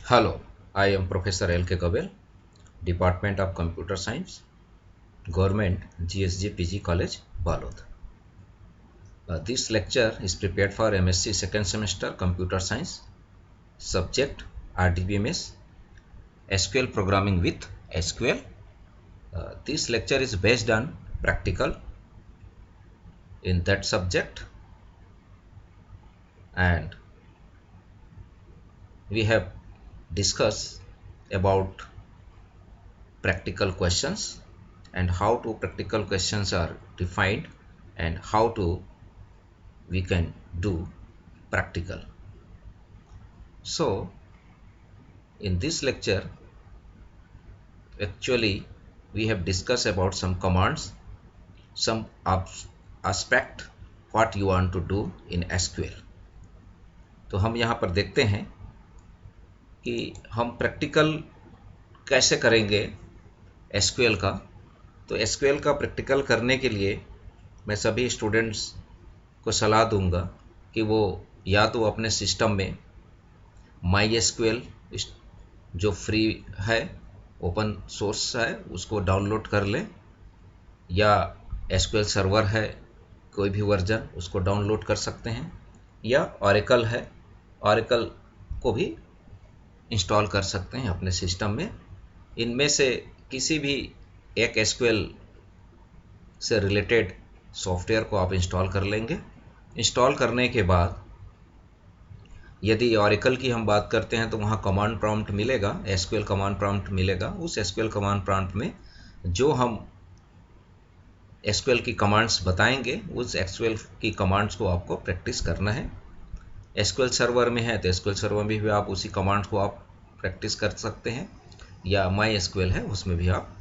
Hello, I am Professor L.K. Gabel, Department of Computer Science, Government GSG PG College, Balod. This lecture is prepared for MSc second semester Computer Science, subject RDBMS, SQL Programming with SQL. This lecture is based on practical in that subject, and we have discussed about practical questions and how to practical questions are defined and how to we can do practical. So in this lecture actually we have discussed about some commands, some aspect what you want to do in SQL. तो हम यहाँ पर देखते हैं कि हम practical कैसे करेंगे SQL का। तो SQL का प्रैक्टिकल करने के लिए मैं सभी स्टूडेंट्स को सलाह दूंगा कि वो या तो अपने सिस्टम में MySQL जो फ्री है, ओपन सोर्स है, उसको डाउनलोड कर लें, या SQL सर्वर है कोई भी वर्जन उसको डाउनलोड कर सकते हैं, या Oracle है, Oracle को भी इंस्टॉल कर सकते हैं अपने सिस्टम में। इनमें से किसी भी एक SQL से रिलेटेड सॉफ्टवेयर को आप इंस्टॉल कर लेंगे। इंस्टॉल करने के बाद यदि Oracle की हम बात करते हैं तो वहाँ कमांड प्रॉम्प्ट मिलेगा, SQL कमांड प्रॉम्प्ट मिलेगा। उस SQL कमांड प्रॉम्प्ट में जो हम SQL की कमांड्स बताएंगे उस SQL की कमांड्स को आपको प्रैक्टिस करना है। SQL सर्वर में है तो SQL सर्वर में भी आप उसी कमांड को आप प्रैक्टिस कर सकते हैं, या MySQL है उसमें भी आप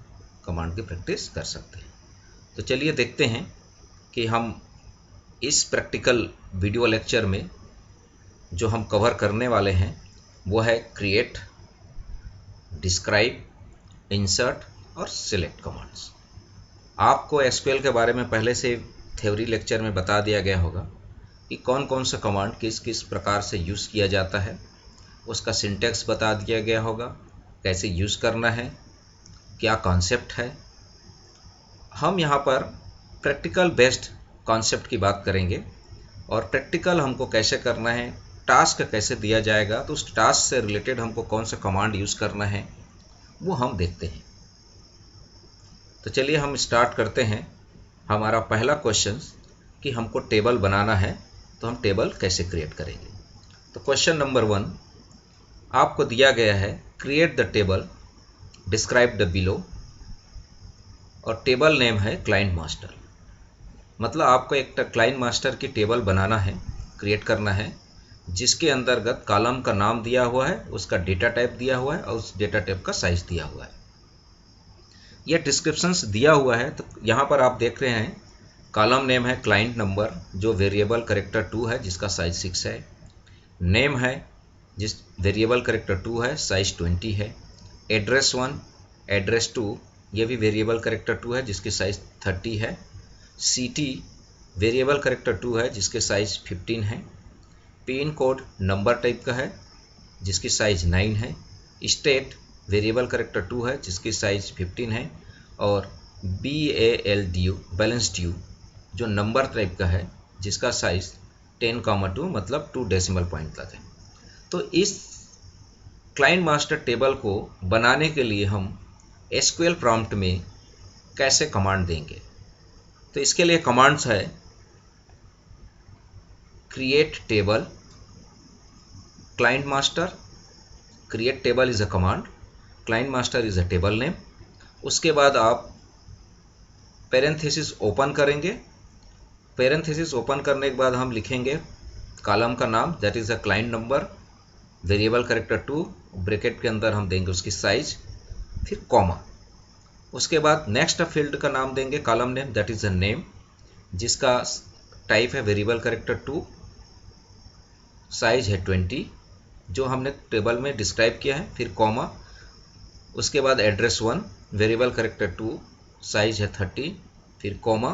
कमांड की प्रैक्टिस कर सकते हैं। तो चलिए देखते हैं कि हम इस प्रैक्टिकल वीडियो लेक्चर में जो हम कवर करने वाले हैं वो है क्रिएट, डिस्क्राइब, इंसर्ट और सिलेक्ट कमांड्स। आपको SQL के बारे में पहले से थ्योरी लेक्चर में बता दिया गया होगा कि कौन कौन सा कमांड किस किस प्रकार से यूज़ किया जाता है, उसका सिंटैक्स बता दिया गया होगा, कैसे यूज़ करना है, क्या कॉन्सेप्ट है। हम यहाँ पर प्रैक्टिकल बेस्ड कॉन्सेप्ट की बात करेंगे और प्रैक्टिकल हमको कैसे करना है, टास्क कैसे दिया जाएगा तो उस टास्क से रिलेटेड हमको कौन सा कमांड यूज़ करना है वो हम देखते हैं। तो चलिए हम स्टार्ट करते हैं। हमारा पहला क्वेश्चन कि हमको टेबल बनाना है तो हम टेबल कैसे क्रिएट करेंगे। तो क्वेश्चन नंबर 1 आपको दिया गया है, create the table, describe the below, और टेबल नेम है क्लाइंट मास्टर। मतलब आपको एक क्लाइंट मास्टर की टेबल बनाना है, क्रिएट करना है, जिसके अंतर्गत कॉलम का नाम दिया हुआ है, उसका डेटा टाइप दिया हुआ है और उस डेटा टाइप का साइज दिया हुआ है। यह डिस्क्रिप्शंस दिया हुआ है। तो यहाँ पर आप देख रहे हैं कॉलम नेम है क्लाइंट नंबर जो वेरिएबल कैरेक्टर 2 है जिसका साइज 6 है, नेम है जिस वेरिएबल कैरेक्टर 2 है साइज 20 है, एड्रेस 1, एड्रेस 2 ये भी वेरिएबल कैरेक्टर 2 है जिसकी साइज 30 है, सिटी वेरिएबल कैरेक्टर 2 है जिसके साइज 15 है, पिन कोड नंबर टाइप का है जिसकी साइज 9 है, स्टेट वेरिएबल कैरेक्टर 2 है जिसकी साइज 15 है, और BALDU बैलेंस ड्यू जो नंबर टाइप का है जिसका साइज 10,2 मतलब 2 डेसिमल पॉइंट तक है। तो इस क्लाइंट मास्टर टेबल को बनाने के लिए हम SQL प्रॉम्प्ट में कैसे कमांड देंगे। तो इसके लिए कमांड्स है create table client master. Create table is a command, client master is a table name. उसके बाद आप पेरेंथेसिस ओपन करेंगे। पेरेंथेसिस ओपन करने के बाद हम लिखेंगे कॉलम का नाम that is a client number, variable character 2, bracket के अंदर हम देंगे उसकी साइज, फिर कॉमा। उसके बाद नेक्स्ट फील्ड का नाम देंगे column name that is a name जिसका टाइप है वेरिएबल कैरेक्टर 2, साइज है 20 जो हमने टेबल में डिस्क्राइब किया है, फिर कॉमा। उसके बाद एड्रेस 1 वेरिएबल कैरेक्टर 2 साइज है 30, फिर कॉमा,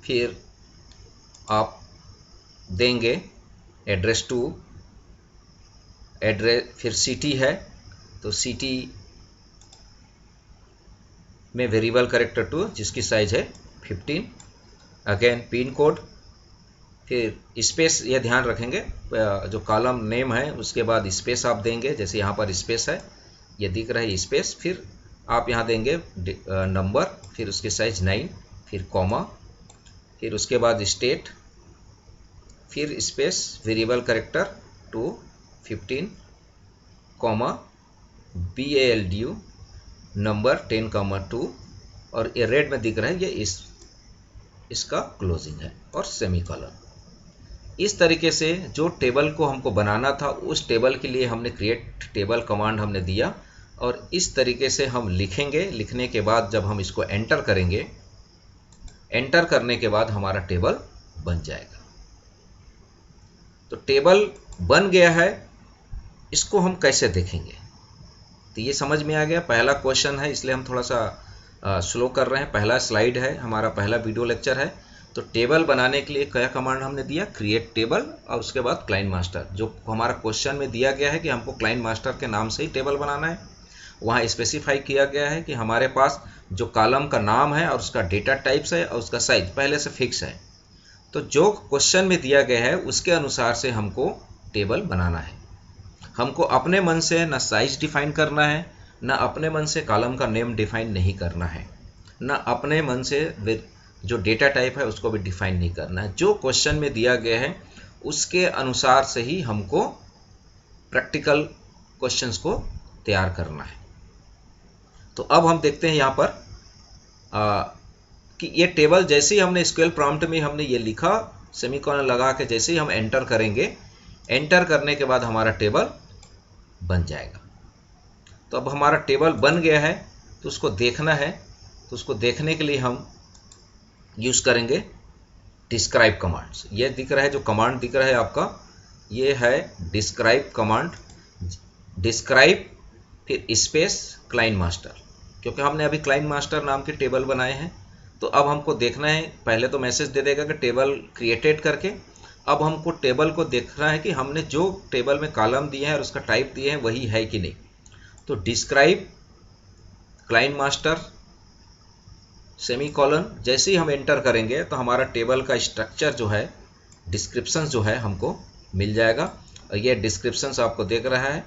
फिर आप देंगे एड्रेस 2, एड्रेस, फिर सिटी है तो सिटी में वेरिएबल कैरेक्टर 2 जिसकी साइज है 15, अगेन पिन कोड, फिर स्पेस, ये ध्यान रखेंगे जो कॉलम नेम है उसके बाद स्पेस आप देंगे, जैसे यहाँ पर स्पेस है, ये दिख रहा है स्पेस, फिर आप यहाँ देंगे नंबर, फिर उसकी साइज 9, फिर कॉमा, फिर उसके बाद स्टेट, फिर space variable character 2 15 comma BALDU number 10,2, और ये रेड में दिख रहा है, ये इसका क्लोजिंग है, और सेमीकोलन। इस तरीके से जो टेबल को हमको बनाना था उस टेबल के लिए हमने क्रिएट टेबल कमांड हमने दिया, और इस तरीके से हम लिखेंगे। लिखने के बाद जब हम इसको एंटर करेंगे, एंटर करने के बाद हमारा टेबल बन जाएगा। तो टेबल बन गया है, इसको हम कैसे देखेंगे? तो ये समझ में आ गया। पहला क्वेश्चन है इसलिए हम थोड़ा सा स्लो कर रहे हैं, पहला स्लाइड है, हमारा पहला वीडियो लेक्चर है। तो टेबल बनाने के लिए क्या कमांड हमने दिया? क्रिएट टेबल, और उसके बाद क्लाइंट मास्टर। जो हमारा क्वेश्चन में दिया गया है कि हमको क्लाइंट मास्टर के नाम से ही टेबल बनाना है, वहाँ स्पेसिफाई किया गया है कि हमारे पास जो कॉलम का नाम है और उसका डेटा टाइप्स है और उसका साइज पहले से फिक्स है। तो जो क्वेश्चन में दिया गया है उसके अनुसार से हमको टेबल बनाना है। हमको अपने मन से ना साइज डिफाइन करना है, ना अपने मन से कॉलम का नेम डिफाइन नहीं करना है, ना अपने मन से जो डेटा टाइप है उसको भी डिफाइन नहीं करना है। जो क्वेश्चन में दिया गया है उसके अनुसार से ही हमको प्रैक्टिकल क्वेश्चंस को तैयार करना है। तो अब हम देखते हैं यहाँ पर कि ये टेबल जैसे ही हमने SQL प्रॉम्प्ट में हमने ये लिखा, सेमीकोलन लगा के जैसे ही हम एंटर करेंगे, एंटर करने के बाद हमारा टेबल बन जाएगा। तो अब हमारा टेबल बन गया है, तो उसको देखना है। तो उसको देखने के लिए हम यूज़ करेंगे डिस्क्राइब कमांड्स। ये दिख रहा है, जो कमांड दिख रहा है आपका, ये है डिस्क्राइब कमांड। डिस्क्राइब फिर स्पेस क्लाइंट मास्टर, क्योंकि हमने अभी क्लाइंट मास्टर नाम के टेबल बनाए हैं। तो अब हमको देखना है, पहले तो मैसेज दे देगा कि टेबल क्रिएटेड करके। अब हमको टेबल को देखना है कि हमने जो टेबल में कॉलम दिए हैं और उसका टाइप दिए हैं वही है कि नहीं। तो डिस्क्राइब क्लाइंट मास्टर सेमीकोलन, जैसे ही हम एंटर करेंगे तो हमारा टेबल का स्ट्रक्चर जो है, डिस्क्रिप्शन जो है हमको मिल जाएगा। और ये डिस्क्रिप्शंस आपको देख रहा है,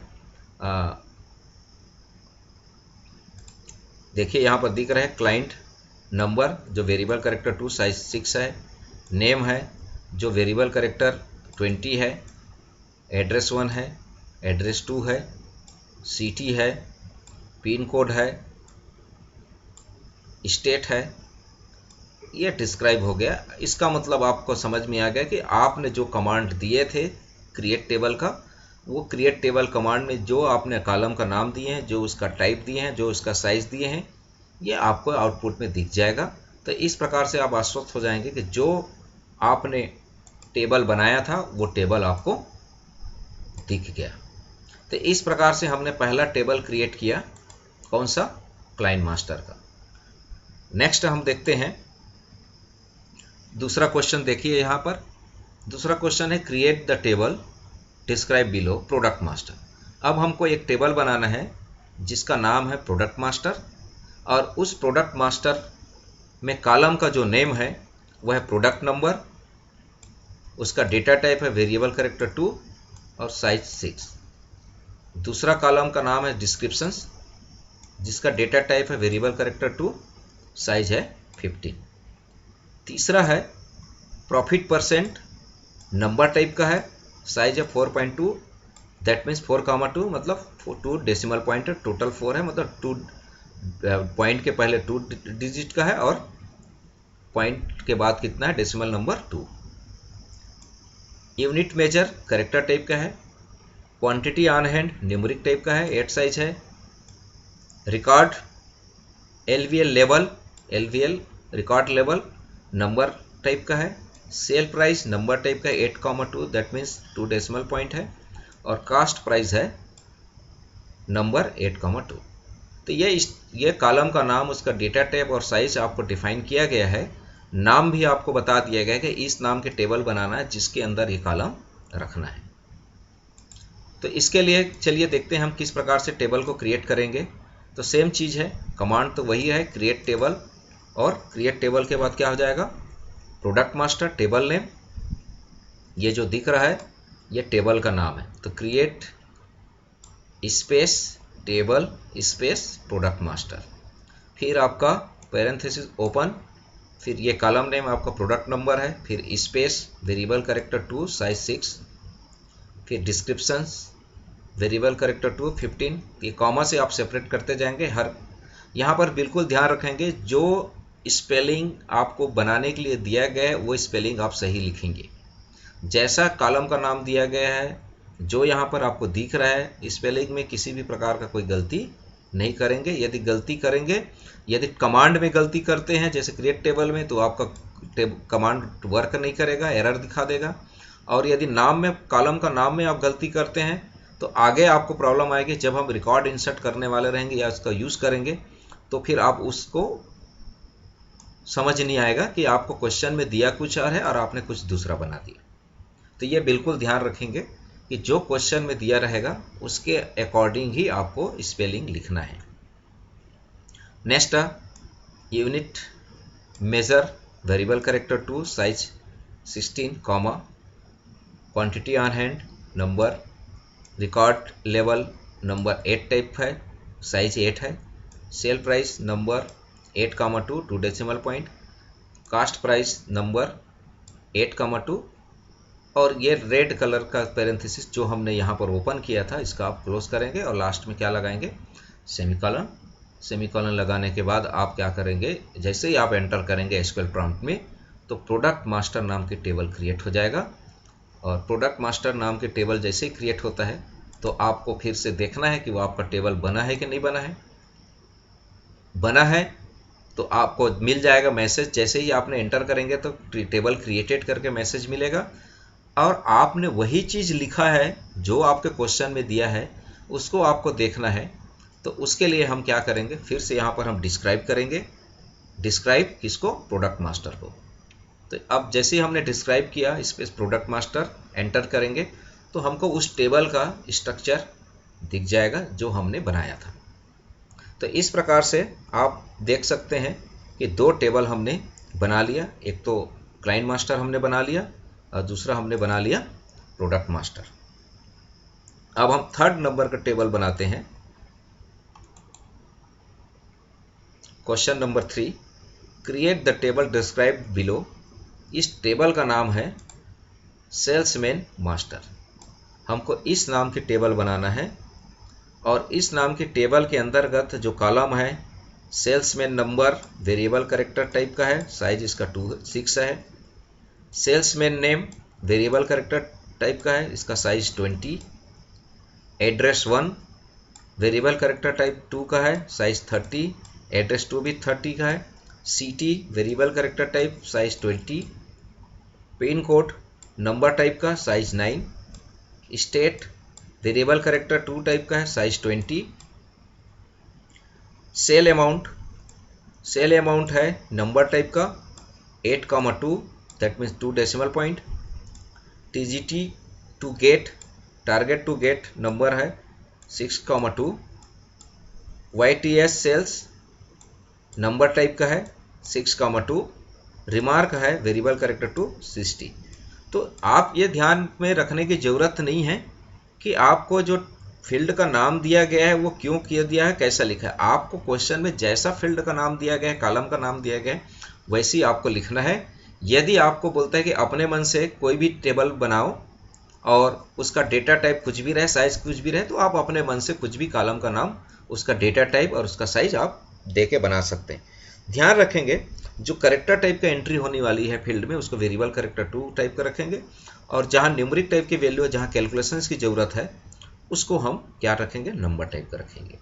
देखिए यहाँ पर दिख रहा है क्लाइंट नंबर जो वेरिएबल कैरेक्टर 2 साइज 6 है, नेम है जो वेरिएबल कैरेक्टर 20 है, एड्रेस 1 है, एड्रेस 2 है, सिटी है, पिन कोड है, स्टेट है। ये डिस्क्राइब हो गया। इसका मतलब आपको समझ में आ गया कि आपने जो कमांड दिए थे क्रिएट टेबल का, वो क्रिएट टेबल कमांड में जो आपने कॉलम का नाम दिए हैं, जो उसका टाइप दिए हैं, जो उसका साइज दिए हैं, ये आपको आउटपुट में दिख जाएगा। तो इस प्रकार से आप आश्वस्त हो जाएंगे कि जो आपने टेबल बनाया था वो टेबल आपको दिख गया। तो इस प्रकार से हमने पहला टेबल क्रिएट किया, कौन सा? क्लाइंट मास्टर का। नेक्स्ट हम देखते हैं दूसरा क्वेश्चन। देखिए यहाँ पर दूसरा क्वेश्चन है create the table describe below product master. अब हमको एक टेबल बनाना है जिसका नाम है प्रोडक्ट मास्टर, और उस प्रोडक्ट मास्टर में कॉलम का जो नेम है वह है प्रोडक्ट नंबर, उसका डेटा टाइप है वेरिएबल कैरेक्टर 2 और साइज 6। दूसरा कॉलम का नाम है डिस्क्रिप्शंस जिसका डेटा टाइप है वेरिएबल कैरेक्टर 2, साइज है 15। तीसरा है प्रॉफिट परसेंट, नंबर टाइप का है, साइज है 4.2, दैट मीन्स 4,2 मतलब 2 डेसिमल पॉइंट है, टोटल 4 है, मतलब 2 पॉइंट के पहले 2 डिजिट का है और पॉइंट के बाद कितना है, decimal number 2। Unit measure character type का है, quantity on hand numeric type का है, 8 साइज है। Record LVL level, LVL record level number type का है। सेल प्राइस नंबर टाइप का 8,2 दैट मीन्स 2 डेसिमल पॉइंट है, और कास्ट प्राइस है नंबर 8,2। तो ये कॉलम का नाम, उसका डेटा टाइप और साइज आपको डिफाइन किया गया है। नाम भी आपको बता दिया गया है कि इस नाम के टेबल बनाना है जिसके अंदर ये कॉलम रखना है। तो इसके लिए चलिए देखते हैं हम किस प्रकार से टेबल को क्रिएट करेंगे। तो सेम चीज़ है, कमांड तो वही है, क्रिएट टेबल, और क्रिएट टेबल के बाद क्या हो जाएगा, प्रोडक्ट मास्टर टेबल नेम, ये जो दिख रहा है ये टेबल का नाम है। तो create space table space product master, फिर आपका पैरेंथेसिस ओपन, फिर ये कॉलम नेम आपका प्रोडक्ट नंबर है, फिर स्पेस वेरिएबल कैरेक्टर 2 साइज 6, फिर डिस्क्रिप्शंस वेरिएबल कैरेक्टर 2 15। ये कॉमा से आप सेपरेट करते जाएंगे। हर यहाँ पर बिल्कुल ध्यान रखेंगे, जो स्पेलिंग आपको बनाने के लिए दिया गया है वो स्पेलिंग आप सही लिखेंगे। जैसा कॉलम का नाम दिया गया है, जो यहाँ पर आपको दिख रहा है, स्पेलिंग में किसी भी प्रकार का कोई गलती नहीं करेंगे। यदि गलती करेंगे, यदि कमांड में गलती करते हैं जैसे क्रिएट टेबल में, तो आपका कमांड वर्क नहीं करेगा, एरर दिखा देगा। और यदि नाम में, कॉलम का नाम में आप गलती करते हैं तो आगे आपको प्रॉब्लम आएगी। जब हम रिकॉर्ड इंसर्ट करने वाले रहेंगे या उसका यूज़ करेंगे तो फिर आप उसको समझ नहीं आएगा कि आपको क्वेश्चन में दिया कुछ और है और आपने कुछ दूसरा बना दिया। तो ये बिल्कुल ध्यान रखेंगे कि जो क्वेश्चन में दिया रहेगा उसके अकॉर्डिंग ही आपको स्पेलिंग लिखना है। Next unit measure variable character 2 size 16 comma, quantity on hand number, record level number 8 type है, साइज 8 है, sale price number 8,2 2 decimal point, cost price number 8,2, और ये रेड कलर का पैरेंथेसिस जो हमने यहाँ पर ओपन किया था इसका आप क्लोज करेंगे और लास्ट में क्या लगाएंगे, सेमीकॉलन। सेमीकॉलन लगाने के बाद आप क्या करेंगे, जैसे ही आप एंटर करेंगे एसक्यूएल प्रॉम्प्ट में तो प्रोडक्ट मास्टर नाम की टेबल क्रिएट हो जाएगा। और प्रोडक्ट मास्टर नाम के टेबल जैसे ही क्रिएट होता है तो आपको फिर से देखना है कि वो आपका टेबल बना है कि नहीं बना है। बना है तो आपको मिल जाएगा मैसेज, जैसे ही आपने एंटर करेंगे तो टेबल क्रिएटेड करके मैसेज मिलेगा। और आपने वही चीज़ लिखा है जो आपके क्वेश्चन में दिया है, उसको आपको देखना है। तो उसके लिए हम क्या करेंगे, फिर से यहाँ पर हम डिस्क्राइब करेंगे। डिस्क्राइब किसको, प्रोडक्ट मास्टर को। तो अब जैसे ही हमने डिस्क्राइब किया स्पेस प्रोडक्ट मास्टर एंटर करेंगे तो हमको उस टेबल का स्ट्रक्चर दिख जाएगा जो हमने बनाया था। तो इस प्रकार से आप देख सकते हैं कि दो टेबल हमने बना लिया, एक तो क्लाइंट मास्टर हमने बना लिया और दूसरा हमने बना लिया प्रोडक्ट मास्टर। अब हम थर्ड नंबर का टेबल बनाते हैं। Question number 3, create the table described below. इस टेबल का नाम है सेल्समैन मास्टर। हमको इस नाम की टेबल बनाना है और इस नाम की टेबल के अंतर्गत जो कॉलम है, salesman number variable character type का है, साइज इसका 6 है। Salesman name variable character type का है, इसका size 20। Address 1 variable character type 2 का है, साइज 30। एड्रेस 2 भी 30 का है। City variable character type, size 20। Pin code number type का, size 9। State variable character 2 type का है, साइज 20। सेल अमाउंट है नंबर टाइप का 8,2, that means 2 decimal point. TGT to get, target to get number है 6,2। YTS sales number type का है 6,2। Remark है variable character 2 60। तो आप ये ध्यान में रखने की ज़रूरत नहीं है कि आपको जो फील्ड का नाम दिया गया है वो क्यों किया दिया है, कैसा लिखा है। आपको क्वेश्चन में जैसा फील्ड का नाम दिया गया है, कॉलम का नाम दिया गया है, वैसे ही आपको लिखना है। यदि आपको बोलता है कि अपने मन से कोई भी टेबल बनाओ और उसका डेटा टाइप कुछ भी रहे, साइज कुछ भी रहे, तो आप अपने मन से कुछ भी कॉलम का नाम, उसका डेटा टाइप और उसका साइज आप दे के बना सकते हैं। ध्यान रखेंगे जो कैरेक्टर टाइप का एंट्री होने वाली है फील्ड में उसको वेरिएबल कैरेक्टर 2 टाइप का रखेंगे, और जहां न्यूमेरिक टाइप की वैल्यू है, जहां कैलकुलेशंस की ज़रूरत है, उसको हम क्या रखेंगे, नंबर टाइप का रखेंगे।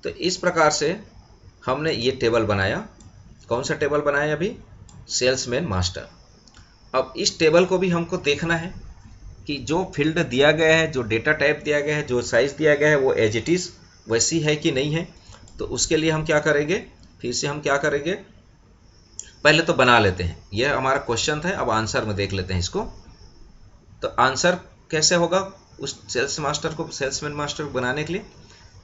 तो इस प्रकार से हमने ये टेबल बनाया। कौन सा टेबल बनाया अभी, सेल्समैन मास्टर। अब इस टेबल को भी हमको देखना है कि जो फील्ड दिया गया है, जो डेटा टाइप दिया गया है, जो साइज दिया गया है, वो एज इट इज़ वैसी है कि नहीं है। तो उसके लिए हम क्या करेंगे, फिर से हम क्या करेंगे, पहले तो बना लेते हैं। यह हमारा क्वेश्चन था, अब आंसर में देख लेते हैं इसको। तो आंसर कैसे होगा, उस सेल्समैन मास्टर को बनाने के लिए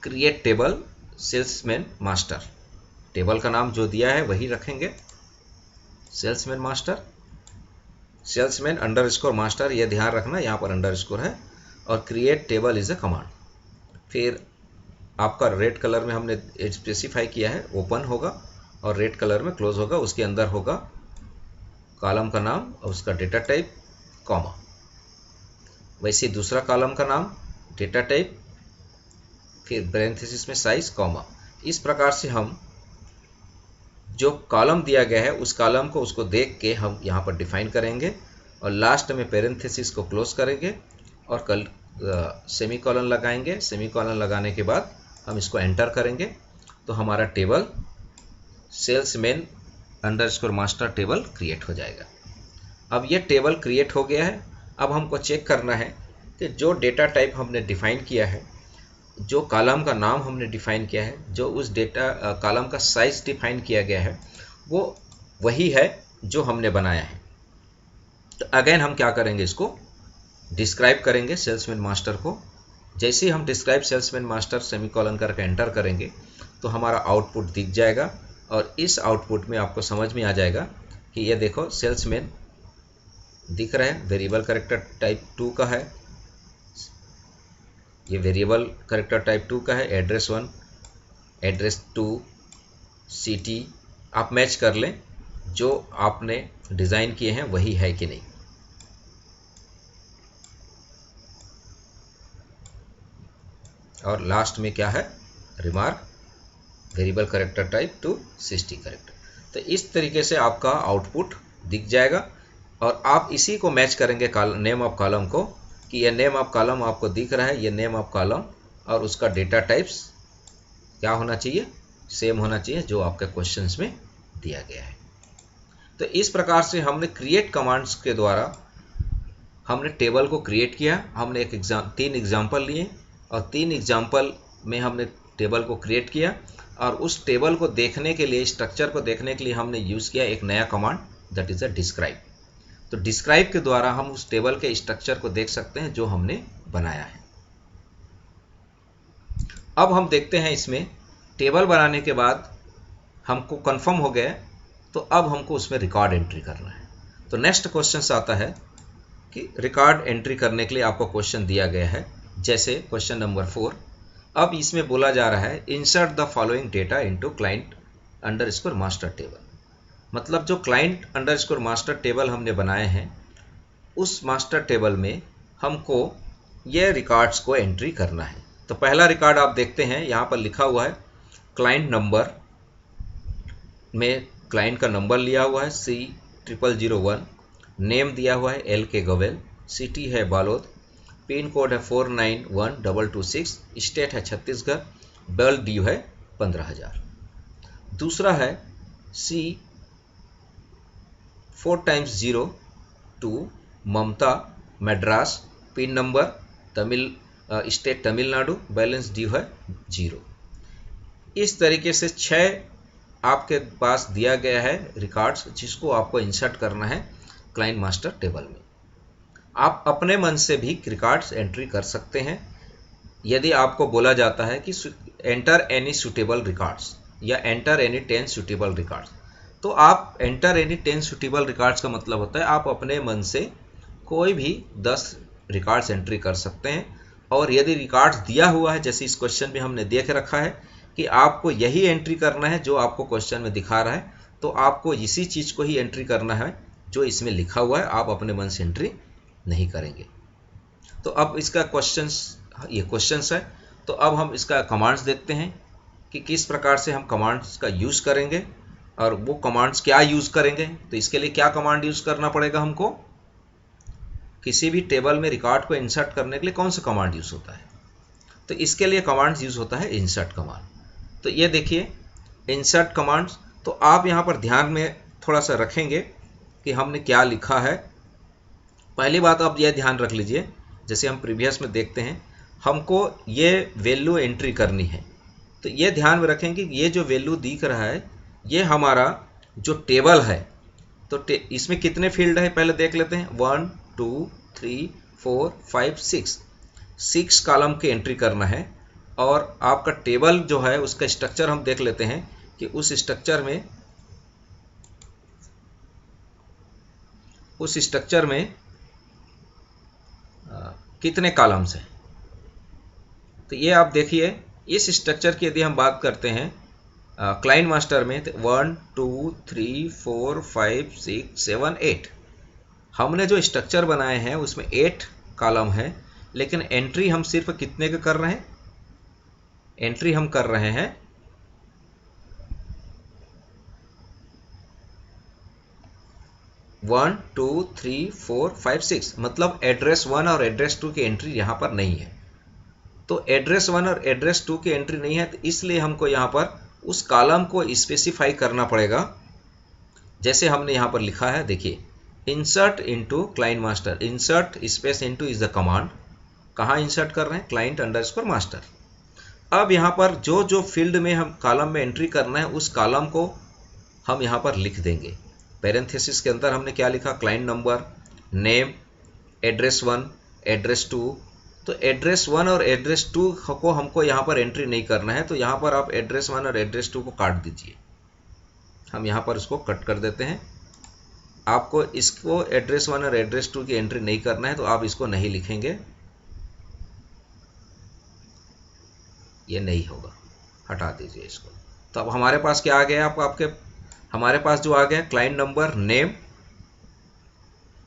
create table salesman master, table का नाम जो दिया है वही रखेंगे, salesman master, salesman underscore master, ये ध्यान रखना यहाँ पर अंडरस्कोर है, और create table is a command. फिर आपका रेड कलर में हमने स्पेसिफाई किया है, ओपन होगा और रेड कलर में क्लोज होगा, उसके अंदर होगा कॉलम का नाम और उसका डेटा टाइप कॉमा, वैसे दूसरा कॉलम का नाम डेटा टाइप, फिर पैरेंथेसिस में साइज कॉमा। इस प्रकार से हम जो कॉलम दिया गया है उस कॉलम को उसको देख के हम यहाँ पर डिफाइन करेंगे और लास्ट में पैरेंथेसिस को क्लोज करेंगे और सेमी कॉलन लगाएंगे। सेमी कॉलन लगाने के बाद हम इसको एंटर करेंगे तो हमारा table salesman underscore master table create हो जाएगा। अब ये टेबल क्रिएट हो गया है। अब हमको चेक करना है कि जो डेटा टाइप हमने डिफाइन किया है, जो कॉलम का नाम हमने डिफाइन किया है, जो उस डेटा कॉलम का साइज डिफाइन किया गया है, वो वही है जो हमने बनाया है। तो अगेन हम क्या करेंगे, इसको डिस्क्राइब करेंगे सेल्समैन मास्टर को। जैसे ही हम डिस्क्राइब सेल्समैन मास्टर सेमीकोलन करके एंटर करेंगे तो हमारा आउटपुट दिख जाएगा और इस आउटपुट में आपको समझ में आ जाएगा कि ये देखो सेल्समैन दिख रहा है, वेरिएबल कैरेक्टर टाइप 2 का है, ये वेरिएबल कैरेक्टर टाइप 2 का है, एड्रेस 1, एड्रेस 2, सिटी आप मैच कर लें, जो आपने डिज़ाइन किए हैं वही है कि नहीं। और लास्ट में क्या है, remark, variable character type 2 60 character. तो इस तरीके से आपका आउटपुट दिख जाएगा और आप इसी को मैच करेंगे नेम ऑफ कॉलम को, कि ये नेम ऑफ कॉलम आपको दिख रहा है, ये नेम ऑफ कॉलम और उसका डेटा टाइप्स क्या होना चाहिए, सेम होना चाहिए जो आपके क्वेश्चंस में दिया गया है। तो इस प्रकार से हमने क्रिएट कमांड्स के द्वारा हमने टेबल को क्रिएट किया। हमने 3 एग्जाम्पल लिए और 3 एग्जाम्पल में हमने टेबल को क्रिएट किया और उस टेबल को देखने के लिए, स्ट्रक्चर को देखने के लिए हमने यूज़ किया एक नया command, that is a describe. तो डिस्क्राइब के द्वारा हम उस टेबल के स्ट्रक्चर को देख सकते हैं जो हमने बनाया है। अब हम देखते हैं इसमें टेबल बनाने के बाद हमको कंफर्म हो गया, तो अब हमको उसमें रिकॉर्ड एंट्री करना है। तो नेक्स्ट क्वेश्चन आता है कि रिकॉर्ड एंट्री करने के लिए आपको क्वेश्चन दिया गया है, जैसे क्वेश्चन नंबर 4। अब इसमें बोला जा रहा है insert the following data into client underscore master table. मतलब जो क्लाइंट अंडरस्कोर मास्टर टेबल हमने बनाए हैं उस मास्टर टेबल में हमको ये रिकॉर्ड्स को एंट्री करना है। तो पहला रिकॉर्ड आप देखते हैं, यहाँ पर लिखा हुआ है क्लाइंट नंबर में क्लाइंट का नंबर लिया हुआ है C0001, नेम दिया हुआ है LK गोवेल, सिटी है बालोद, पिन कोड है 491226, स्टेट है छत्तीसगढ़, बेल ड्यू है 15,000। दूसरा है C4x02 Mamta Madras, pin number state Tamil Nadu, balance due है 0। इस तरीके से 6 आपके पास दिया गया है रिकॉर्ड्स, जिसको आपको इंसर्ट करना है क्लाइंट मास्टर टेबल में। आप अपने मन से भी रिकॉर्ड्स एंट्री कर सकते हैं। यदि आपको बोला जाता है कि एंटर एनी सूटेबल रिकॉर्ड्स या एंटर एनी 10 सूटेबल रिकॉर्ड्स, तो आप एंटर एनी 10 सूटेबल रिकॉर्ड्स का मतलब होता है आप अपने मन से कोई भी 10 रिकॉर्ड्स एंट्री कर सकते हैं। और यदि रिकॉर्ड्स दिया हुआ है, जैसे इस क्वेश्चन में हमने देख रखा है कि आपको यही एंट्री करना है जो आपको क्वेश्चन में दिखा रहा है, तो आपको इसी चीज़ को ही एंट्री करना है जो इसमें लिखा हुआ है, आप अपने मन से एंट्री नहीं करेंगे। तो अब इसका ये क्वेश्चंस है। तो अब हम इसका कमांड्स देखते हैं कि किस प्रकार से हम कमांड्स का यूज़ करेंगे और वो कमांड्स क्या यूज़ करेंगे। तो इसके लिए क्या कमांड यूज़ करना पड़ेगा हमको, किसी भी टेबल में रिकॉर्ड को इंसर्ट करने के लिए कौन सा कमांड यूज़ होता है। तो इसके लिए कमांड यूज़ होता है इंसर्ट कमांड। तो ये देखिए इंसर्ट कमांड्स, तो आप यहाँ पर ध्यान में थोड़ा सा रखेंगे कि हमने क्या लिखा है। पहली बात आप यह ध्यान रख लीजिए, जैसे हम प्रीवियस में देखते हैं हमको ये वैल्यू एंट्री करनी है, तो ये ध्यान में रखेंगे कि ये जो वैल्यू दिख रहा है ये हमारा जो टेबल है, तो इसमें कितने फील्ड है पहले देख लेते हैं, 1 2 3 4 5 6। 6 कॉलम की एंट्री करना है। और आपका टेबल जो है उसका स्ट्रक्चर हम देख लेते हैं कि उस स्ट्रक्चर में कितने कॉलम्स हैं। तो ये आप देखिए, इस स्ट्रक्चर की यदि हम बात करते हैं क्लाइंट मास्टर में, तो 1 2 3 4 5 6 7 8 हमने जो स्ट्रक्चर बनाए हैं उसमें 8 कॉलम है, लेकिन एंट्री हम सिर्फ कितने के कर रहे हैं? एंट्री हम कर रहे हैं 1 2 3 4 5 6, मतलब एड्रेस 1 और एड्रेस 2 की एंट्री यहाँ पर नहीं है। तो एड्रेस 1 और एड्रेस 2 की एंट्री नहीं है, तो इसलिए हमको यहाँ पर उस कॉलम को स्पेसिफाई करना पड़ेगा। जैसे हमने यहाँ पर लिखा है, देखिए, insert into client master, insert space into is the command. कहाँ इंसर्ट कर रहे हैं? Client underscore master. अब यहाँ पर जो जो फील्ड में हम कॉलम में एंट्री करना है उस कॉलम को हम यहाँ पर लिख देंगे। पैरेंथेसिस के अंदर हमने क्या लिखा? Client number, name, address 1, address 2। तो एड्रेस 1 और एड्रेस 2 को हमको यहाँ पर एंट्री नहीं करना है, तो यहाँ पर आप एड्रेस 1 और एड्रेस 2 को काट दीजिए। हम यहाँ पर इसको कट कर देते हैं। आपको इसको एड्रेस 1 और एड्रेस 2 की एंट्री नहीं करना है, तो आप इसको नहीं लिखेंगे, ये नहीं होगा, हटा दीजिए इसको। तो अब हमारे पास क्या आ गया? हमारे पास जो आ गया क्लाइंट नंबर, नेम,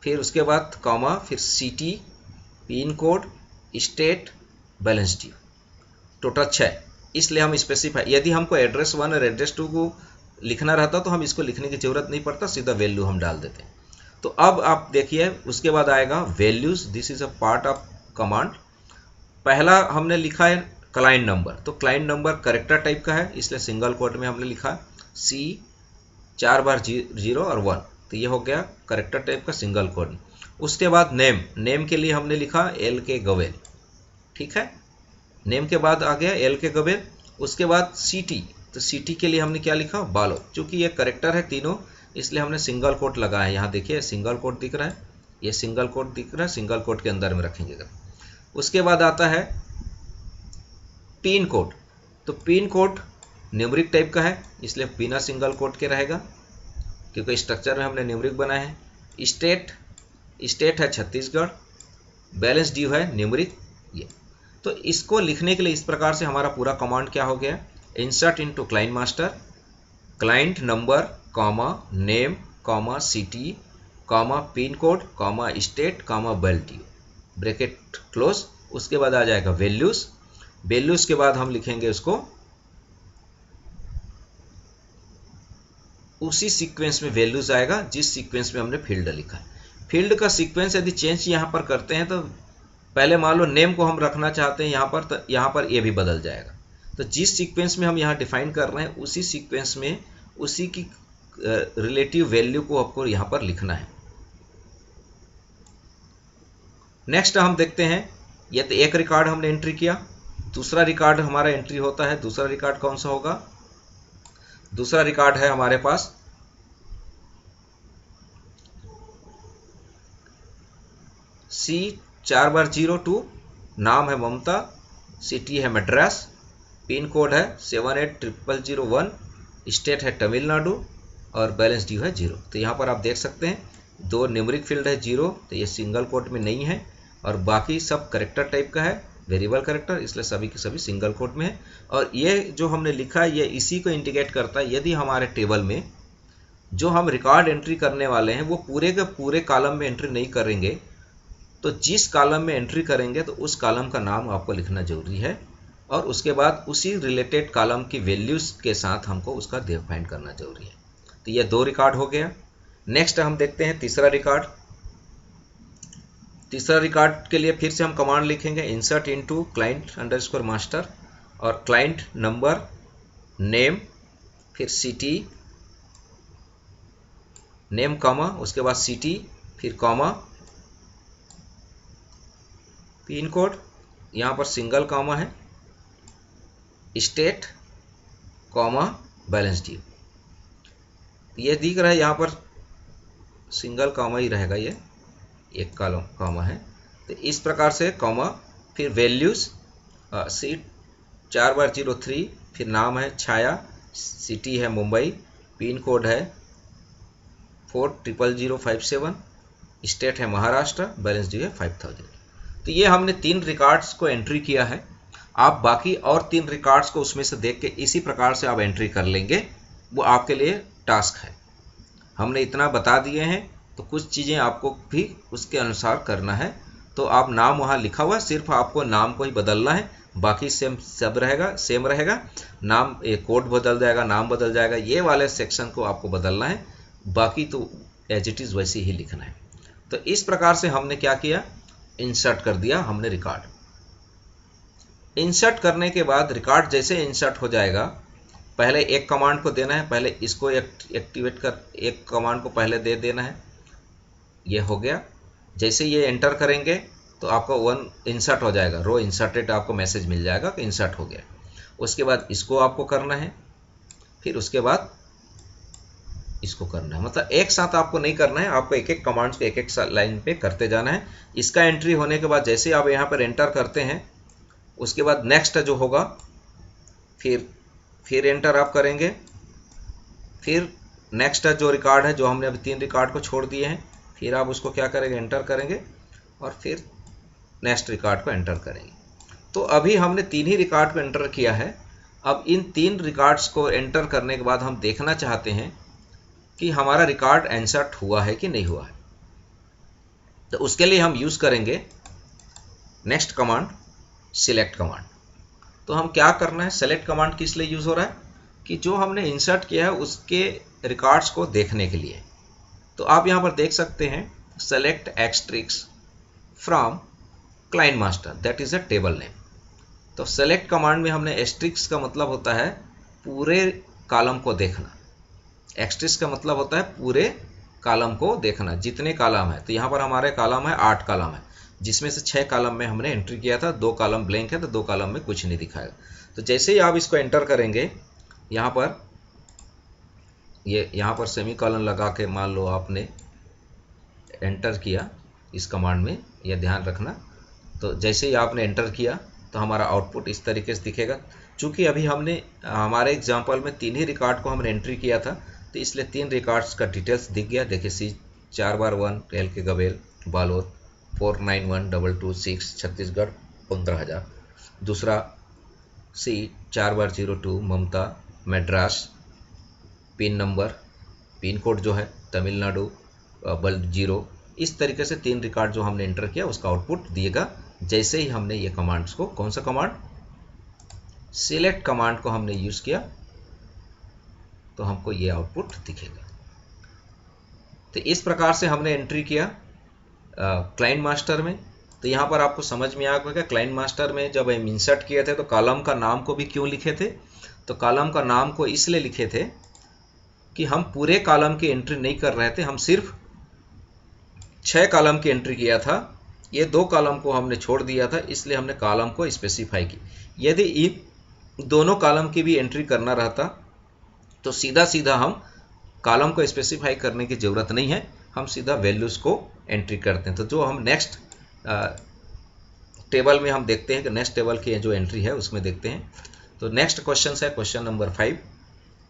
फिर उसके बाद कॉमा, फिर city, pin code, state, balance due, total 6। इसलिए हम स्पेसिफाई, यदि हमको एड्रेस 1 और एड्रेस 2 को लिखना रहता तो हम इसको लिखने की जरूरत नहीं पड़ता, सीधा वैल्यू हम डाल देते हैं। तो अब आप देखिए, उसके बाद आएगा values. This is a part of command. पहला हमने लिखा है क्लाइंट नंबर, तो क्लाइंट नंबर कैरेक्टर टाइप का है, इसलिए सिंगल कोट में हमने लिखा C 4 बार 0 और 1, तो ये हो गया कैरेक्टर टाइप का सिंगल कोड। उसके बाद नेम, नेम के लिए हमने लिखा LK गवेल, ठीक है। नेम के बाद आ गया LK गवेल। उसके बाद सिटी, तो सिटी के लिए हमने क्या लिखा? बालो। चूंकि ये कैरेक्टर है तीनों, इसलिए हमने सिंगल कोट लगाया है। यहाँ देखिए सिंगल कोट दिख रहा है, ये सिंगल कोट दिख रहा है, सिंगल कोट के अंदर में रखेंगे। उसके बाद आता है पिन कोड, तो पिन कोड न्यूमरिक टाइप का है, इसलिए बिना सिंगल कोट के रहेगा, क्योंकि स्ट्रक्चर में हमने न्यूमरिक बनाया है। स्टेट है छत्तीसगढ़, बैलेंस ड्यू है न्यूमरिक, ये। तो इसको लिखने के लिए इस प्रकार से हमारा पूरा कमांड क्या हो गया? Insert into client master, client number, comma, name, comma, city, comma, pin code, comma, state, comma, balance due, bracket close. उसके बाद आ जाएगा वैल्यूज। वैल्यूज के बाद हम लिखेंगे उसको उसी सीक्वेंस में वैल्यूज आएगा जिस सीक्वेंस में हमने फील्ड लिखा है। फील्ड का सीक्वेंस यदि चेंज यहाँ पर करते हैं, तो पहले मान लो नेम को हम रखना चाहते हैं यहाँ पर, तो यहाँ पर ये भी बदल जाएगा। तो जिस सीक्वेंस में हम यहाँ डिफाइन कर रहे हैं उसी सीक्वेंस में उसी की रिलेटिव वैल्यू को आपको यहाँ पर लिखना है। नेक्स्ट हम देखते हैं, ये तो एक रिकॉर्ड हमने एंट्री किया। दूसरा रिकॉर्ड हमारा एंट्री होता है। दूसरा रिकॉर्ड कौन सा होगा? दूसरा रिकॉर्ड है हमारे पास C 4 बार 02, नाम है ममता, सिटी है मद्रास, पिन कोड है 780001, स्टेट है तमिलनाडु और बैलेंस ड्यू है 0। तो यहाँ पर आप देख सकते हैं दो न्यूमरिक फील्ड है 0, तो ये सिंगल कोट में नहीं है, और बाकी सब कैरेक्टर टाइप का है, वेरिएबल कैरेक्टर, इसलिए सभी के सभी सिंगल कोट में है। और ये जो हमने लिखा है ये इसी को इंडिकेट करता है, यदि हमारे टेबल में जो हम रिकॉर्ड एंट्री करने वाले हैं वो पूरे के पूरे कॉलम में एंट्री नहीं करेंगे, तो जिस कॉलम में एंट्री करेंगे तो उस कॉलम का नाम आपको लिखना जरूरी है, और उसके बाद उसी रिलेटेड कॉलम की वैल्यूज के साथ हमको उसका डिफाइन करना जरूरी है। तो ये दो रिकॉर्ड हो गया। नेक्स्ट हम देखते हैं तीसरा रिकॉर्ड। तीसरा रिकॉर्ड के लिए फिर से हम कमांड लिखेंगे insert into client underscore master, और क्लाइंट नंबर, नेम, फिर सिटी, नेम कॉमा, उसके बाद सिटी, फिर कॉमा, पिन कोड, यहाँ पर सिंगल कॉमा है, स्टेट, कॉमा, बैलेंस ड्यू। ये दिख रहा है यहाँ पर सिंगल कॉमा ही रहेगा, ये एक कॉलम कॉमा है। तो इस प्रकार से कॉमा, फिर वैल्यूज़ सीट 4/03, फिर नाम है छाया, सिटी है मुंबई, पिन कोड है 400057, स्टेट है महाराष्ट्र, बैलेंस ड्यू है 5000। तो ये हमने 3 रिकॉर्ड्स को एंट्री किया है। आप बाकी और 3 रिकॉर्ड्स को उसमें से देख के इसी प्रकार से आप एंट्री कर लेंगे, वो आपके लिए टास्क है। हमने इतना बता दिए हैं, तो कुछ चीज़ें आपको भी उसके अनुसार करना है। तो आप नाम वहाँ लिखा हुआ है, सिर्फ आपको नाम को ही बदलना है, बाकी सेम सब रहेगा, सेम रहेगा। नाम कोड बदल जाएगा, नाम बदल जाएगा, ये वाले सेक्शन को आपको बदलना है, बाकी तो एज इट इज़ वैसे ही लिखना है। तो इस प्रकार से हमने क्या किया, इंसर्ट कर दिया हमने रिकॉर्ड। इंसर्ट करने के बाद रिकॉर्ड जैसे इंसर्ट हो जाएगा, पहले एक कमांड को देना है, पहले इसको एक्टिवेट कर, एक कमांड को पहले दे देना है। ये हो गया। जैसे ये एंटर करेंगे तो आपका 1 इंसर्ट हो जाएगा, रो इंसर्टेड, आपको मैसेज मिल जाएगा कि इंसर्ट हो गया। उसके बाद इसको आपको करना है, फिर उसके बाद इसको करना है। मतलब एक साथ आपको नहीं करना है, आपको एक एक कमांड्स को एक एक लाइन पे करते जाना है। इसका एंट्री होने के बाद जैसे आप यहाँ पर एंटर करते हैं, उसके बाद नेक्स्ट जो होगा, फिर एंटर आप करेंगे, फिर नेक्स्ट जो रिकॉर्ड है, जो हमने अभी 3 रिकॉर्ड को छोड़ दिए हैं, फिर आप उसको क्या करेंगे, एंटर करेंगे, और फिर नेक्स्ट रिकॉर्ड को एंटर करेंगे। तो अभी हमने 3 ही रिकॉर्ड को एंटर किया है। अब इन 3 रिकॉर्ड्स को एंटर करने के बाद हम देखना चाहते हैं कि हमारा रिकॉर्ड इंसर्ट हुआ है कि नहीं हुआ है। तो उसके लिए हम यूज़ करेंगे नेक्स्ट कमांड, सिलेक्ट कमांड। तो हम क्या करना है, सेलेक्ट कमांड किस लिए यूज़ हो रहा है कि जो हमने इंसर्ट किया है उसके रिकॉर्ड्स को देखने के लिए। तो आप यहाँ पर देख सकते हैं, select asterisk from client master, that is a table name. तो सेलेक्ट कमांड में हमने एस्ट्रिक्स का मतलब होता है पूरे कॉलम को देखना। एक्सट्रिक्स का मतलब होता है पूरे कॉलम को देखना, जितने कॉलम है। तो यहाँ पर हमारे कॉलम है 8 कॉलम है, जिसमें से 6 कॉलम में हमने एंट्री किया था, 2 कॉलम ब्लैंक है, तो 2 कॉलम में कुछ नहीं दिखाएगा। तो जैसे ही आप इसको एंटर करेंगे, यहाँ पर यहाँ पर सेमी कॉलन लगा के मान लो आपने एंटर किया इस कमांड में, यह ध्यान रखना। तो जैसे ही आपने एंटर किया तो हमारा आउटपुट इस तरीके से दिखेगा। चूँकि अभी हमने हमारे एग्जाम्पल में 3 ही रिकॉर्ड को हमने एंट्री किया था, तो इसलिए 3 रिकॉर्ड्स का डिटेल्स दिख गया। देखिए, C 4/1 एल के गबेल बालोद 491226 छत्तीसगढ़ 15,000। दूसरा C 4/02 Mamta Madras, pin number, pin code जो है तमिलनाडु 0। इस तरीके से 3 रिकॉर्ड जो हमने एंटर किया उसका आउटपुट दिएगा। जैसे ही हमने ये कमांड्स को, कौन सा कमांड, सिलेक्ट कमांड को हमने यूज़ किया, तो हमको ये आउटपुट दिखेगा। तो इस प्रकार से हमने एंट्री किया क्लाइंट मास्टर में। तो यहाँ पर आपको समझ में आ गया, क्लाइंट मास्टर में जब हम इंसर्ट किए थे तो कॉलम का नाम को भी क्यों लिखे थे। तो कॉलम का नाम को इसलिए लिखे थे कि हम पूरे कॉलम की एंट्री नहीं कर रहे थे, हम सिर्फ 6 कॉलम की एंट्री किया था। ये 2 कॉलम को हमने छोड़ दिया था, इसलिए हमने कॉलम को स्पेसिफाई की। यदि इन दोनों कॉलम की भी एंट्री करना रहता तो सीधा सीधा हम कॉलम को स्पेसिफाई करने की ज़रूरत नहीं है, हम सीधा वैल्यूज़ को एंट्री करते हैं। तो जो हम नेक्स्ट टेबल में हम देखते हैं कि नेक्स्ट टेबल की जो एंट्री है उसमें देखते हैं। तो नेक्स्ट क्वेश्चन है क्वेश्चन नंबर 5।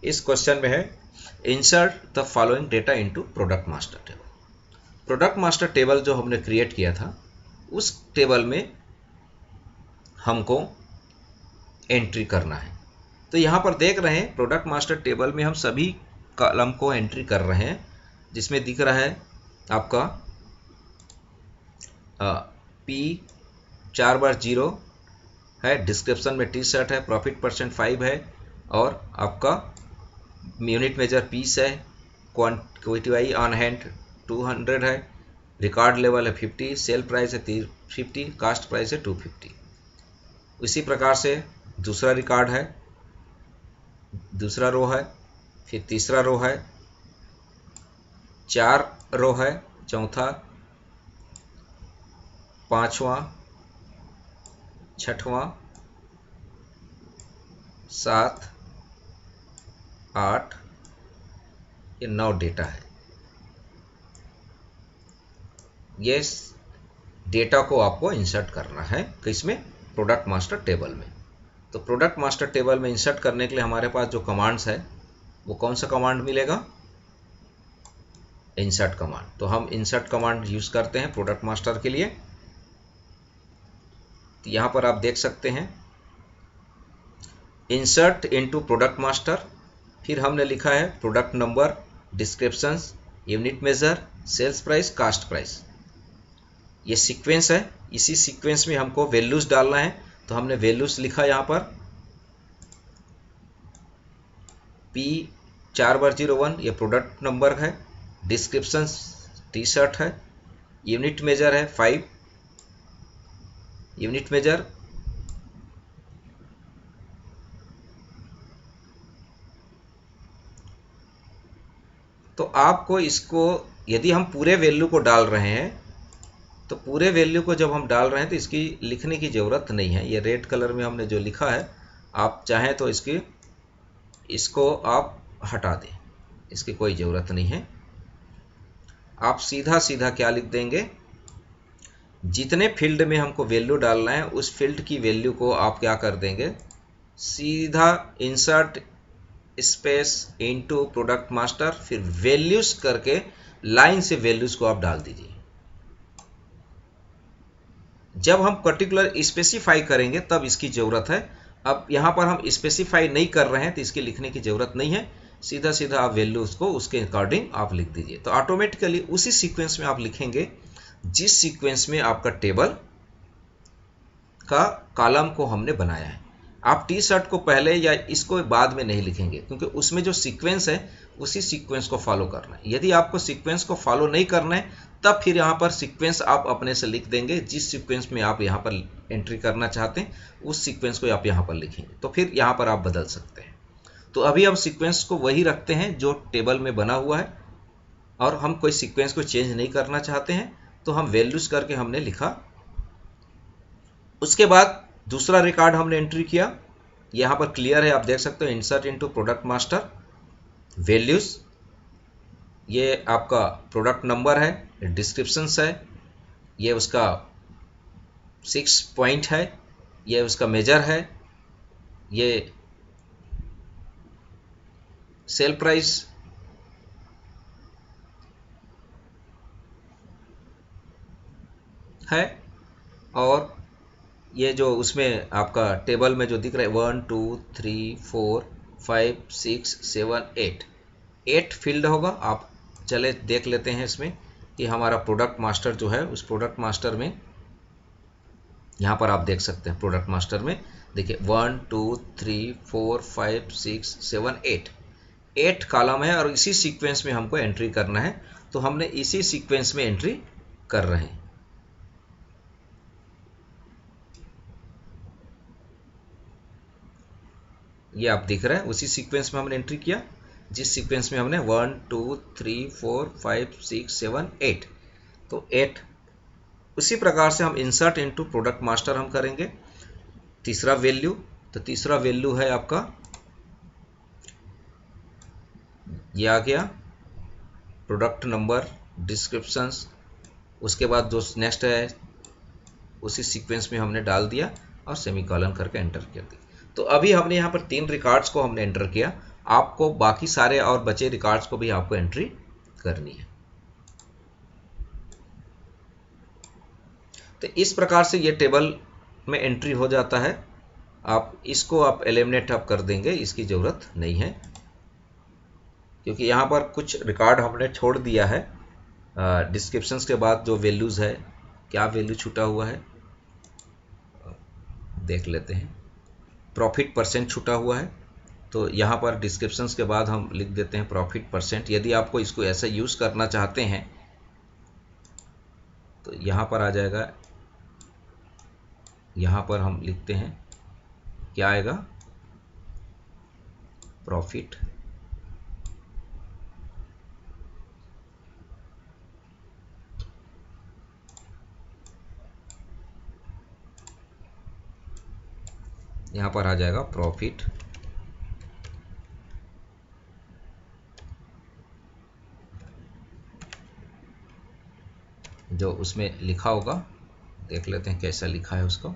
इस क्वेश्चन में है insert the following data into product master table. Product master table जो हमने क्रिएट किया था उस टेबल में हमको एंट्री करना है। तो यहाँ पर देख रहे हैं प्रोडक्ट मास्टर टेबल में हम सभी कॉलम को एंट्री कर रहे हैं, जिसमें दिख रहा है आपका P 4/0 है, डिस्क्रिप्शन में टी शर्ट है, प्रॉफिट परसेंट 5 है, और आपका यूनिट मेजर पीस है, क्वांटिटी ऑन हैंड 200 है, रिकॉर्ड लेवल है 50, सेल प्राइस है 350, कास्ट प्राइस है 250। इसी प्रकार से दूसरा रिकॉर्ड है, दूसरा रो है, फिर तीसरा रो है, 4 रो है, चौथा, पांचवा, छठवां, 7, 8, ये 9 डेटा है। ये डेटा को आपको इंसर्ट करना है किसमें, प्रोडक्ट मास्टर टेबल में। तो प्रोडक्ट मास्टर टेबल में इंसर्ट करने के लिए हमारे पास जो कमांड्स है वो कौन सा कमांड मिलेगा, इंसर्ट कमांड। तो हम इंसर्ट कमांड यूज करते हैं प्रोडक्ट मास्टर के लिए। तो यहां पर आप देख सकते हैं इंसर्ट इनटू प्रोडक्ट मास्टर, फिर हमने लिखा है product number, descriptions, unit measure, sales price, cost price. ये सीक्वेंस है, इसी सीक्वेंस में हमको वैल्यूज डालना है। तो हमने वैल्यूज लिखा यहां पर P4001 ये प्रोडक्ट नंबर है, डिस्क्रिप्शन टी शर्ट है, यूनिट मेजर है 5 यूनिट मेजर, तो आपको इसको यदि हम पूरे वैल्यू को डाल रहे हैं तो पूरे वैल्यू को जब हम डाल रहे हैं तो इसकी लिखने की ज़रूरत नहीं है। ये रेड कलर में हमने जो लिखा है, आप चाहें तो इसको आप हटा दें, इसकी कोई ज़रूरत नहीं है। आप सीधा सीधा क्या लिख देंगे, जितने फील्ड में हमको वैल्यू डालना है उस फील्ड की वैल्यू को आप क्या कर देंगे, सीधा insert space into product master, फिर वैल्यूज करके लाइन से वैल्यूज को आप डाल दीजिए। जब हम पर्टिकुलर स्पेसिफाई करेंगे तब इसकी ज़रूरत है। अब यहाँ पर हम स्पेसिफाई नहीं कर रहे हैं तो इसकी लिखने की ज़रूरत नहीं है, सीधा सीधा आप वैल्यूज को उसके अकॉर्डिंग आप लिख दीजिए। तो ऑटोमेटिकली उसी सीक्वेंस में आप लिखेंगे जिस सीक्वेंस में आपका टेबल का कॉलम को हमने बनाया है। आप टी शर्ट को पहले या इसको बाद में नहीं लिखेंगे, क्योंकि उसमें जो सीक्वेंस है उसी सीक्वेंस को फॉलो करना है। यदि आपको सीक्वेंस को फॉलो नहीं करना है तब फिर यहाँ पर सीक्वेंस आप अपने से लिख देंगे, जिस सीक्वेंस में आप यहाँ पर एंट्री करना चाहते हैं उस सीक्वेंस को आप यहाँ पर लिखेंगे, तो फिर यहाँ पर आप बदल सकते हैं। तो अभी हम सीक्वेंस को वही रखते हैं जो टेबल में बना हुआ है, और हम कोई सीक्वेंस को चेंज नहीं करना चाहते हैं, तो हम वैल्यूज करके हमने लिखा। उसके बाद दूसरा रिकॉर्ड हमने एंट्री किया, यहाँ पर क्लियर है, आप देख सकते हो insert into product master, values, ये आपका प्रोडक्ट नंबर है, डिस्क्रिप्शंस है, ये उसका 6 पॉइंट है, ये उसका मेजर है, ये सेल प्राइस, है, और ये जो उसमें आपका टेबल में जो दिख रहा है 1 2 3 4 5 6 7 8 फील्ड होगा। आप चले देख लेते हैं इसमें कि हमारा प्रोडक्ट मास्टर जो है उस प्रोडक्ट मास्टर में यहाँ पर आप देख सकते हैं प्रोडक्ट मास्टर में देखिए 1 2 3 4 5 6 7 8 कॉलम है, और इसी सीक्वेंस में हमको एंट्री करना है। तो हमने इसी सीक्वेंस में एंट्री कर रहे हैं। ये आप दिख रहा है उसी सीक्वेंस में हमने एंट्री किया, जिस सीक्वेंस में हमने 1 2 3 4 5 6 7 8, तो 8 उसी प्रकार से हम इंसर्ट इनटू प्रोडक्ट मास्टर हम करेंगे। तीसरा वैल्यू, तो तीसरा वैल्यू है आपका ये आ गया प्रोडक्ट नंबर, डिस्क्रिप्शंस, उसके बाद जो नेक्स्ट है उसी सीक्वेंस में हमने डाल दिया और सेमीकोलन करके एंटर कर दिया। तो अभी हमने यहाँ पर 3 रिकॉर्ड्स को हमने एंटर किया, आपको बाकी सारे और बचे रिकॉर्ड्स को भी आपको एंट्री करनी है। तो इस प्रकार से ये टेबल में एंट्री हो जाता है। आप इसको आप एलिमिनेट आप कर देंगे, इसकी ज़रूरत नहीं है, क्योंकि यहाँ पर कुछ रिकॉर्ड हमने छोड़ दिया है। डिस्क्रिप्शंस के बाद जो वैल्यूज़ है, क्या वैल्यू छूटा हुआ है देख लेते हैं। प्रॉफिट परसेंट छूटा हुआ है, तो यहाँ पर डिस्क्रिप्शंस के बाद हम लिख देते हैं प्रॉफिट परसेंट। यदि आपको इसको ऐसा यूज़ करना चाहते हैं तो यहाँ पर आ जाएगा, यहाँ पर हम लिखते हैं क्या आएगा, प्रॉफिट यहाँ पर आ जाएगा प्रॉफिट जो उसमें लिखा होगा देख लेते हैं कैसा लिखा है उसको।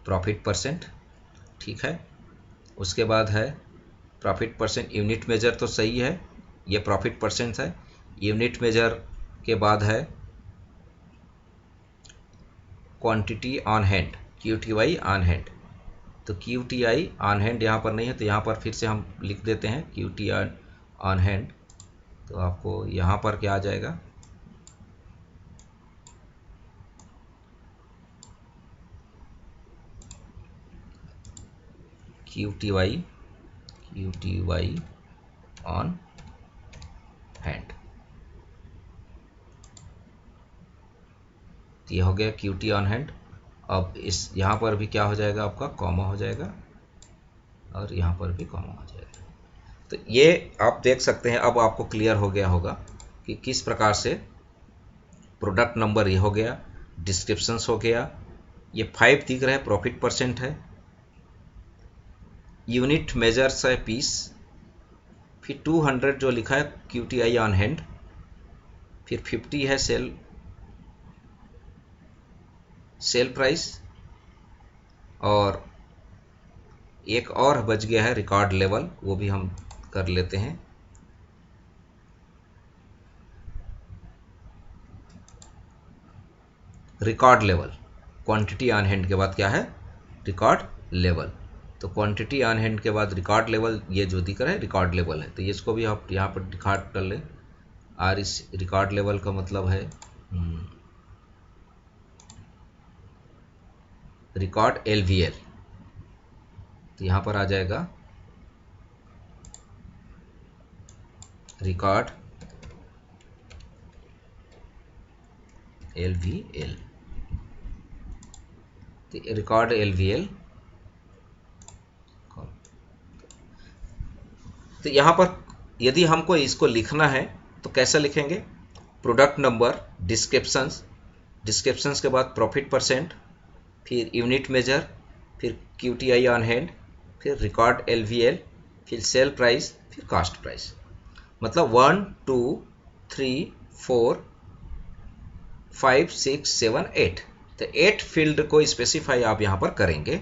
प्रॉफिट परसेंट, ठीक है। उसके बाद है प्रॉफिट परसेंट यूनिट मेजर, तो सही है, ये प्रॉफिट परसेंट है। यूनिट मेजर के बाद है quantity on hand, QTI on hand. तो QTI ऑन हैंड यहाँ पर नहीं है, तो यहाँ पर फिर से हम लिख देते हैं QTI ऑन हैंड। तो आपको यहाँ पर क्या आ जाएगा, QTI ऑन हैंड। ये हो गया QT ऑन हैंड। अब इस यहाँ पर भी क्या हो जाएगा, आपका कॉमा हो जाएगा, और यहाँ पर भी कॉमा हो जाएगा। तो ये आप देख सकते हैं, अब आपको क्लियर हो गया होगा कि किस प्रकार से प्रोडक्ट नंबर ये हो गया, डिस्क्रिप्शंस हो गया, ये 5 दिख रहा है, प्रॉफिट परसेंट है, यूनिट मेजर्स है पीस, फिर 200 जो लिखा है QTI ऑन हैंड, फिर 50 है सेल प्राइस, और एक और बच गया है रिकॉर्ड लेवल, वो भी हम कर लेते हैं। Record level, quantity on hand के बाद क्या है, रिकॉर्ड लेवल। तो क्वांटिटी ऑन हैंड के बाद रिकॉर्ड लेवल, ये जो दिख रहा है रिकॉर्ड लेवल है, तो इसको भी आप यहाँ पर रिकॉर्ड कर लें। और इस रिकॉर्ड लेवल का मतलब है रिकॉर्ड LVL। तो यहाँ पर आ जाएगा रिकॉर्ड LVL। तो रिकॉर्ड LVL, तो यहाँ पर यदि हमको इसको लिखना है तो कैसा लिखेंगे, प्रोडक्ट नंबर, डिस्क्रिप्शंस के बाद प्रॉफिट परसेंट, फिर यूनिट मेजर, फिर QTI ऑन हैंड, फिर रिकॉर्ड LVL, फिर सेल प्राइस, फिर कास्ट प्राइस। मतलब 1 2 3 4 5 6 7 8, तो 8 फील्ड को स्पेसिफाई आप यहाँ पर करेंगे,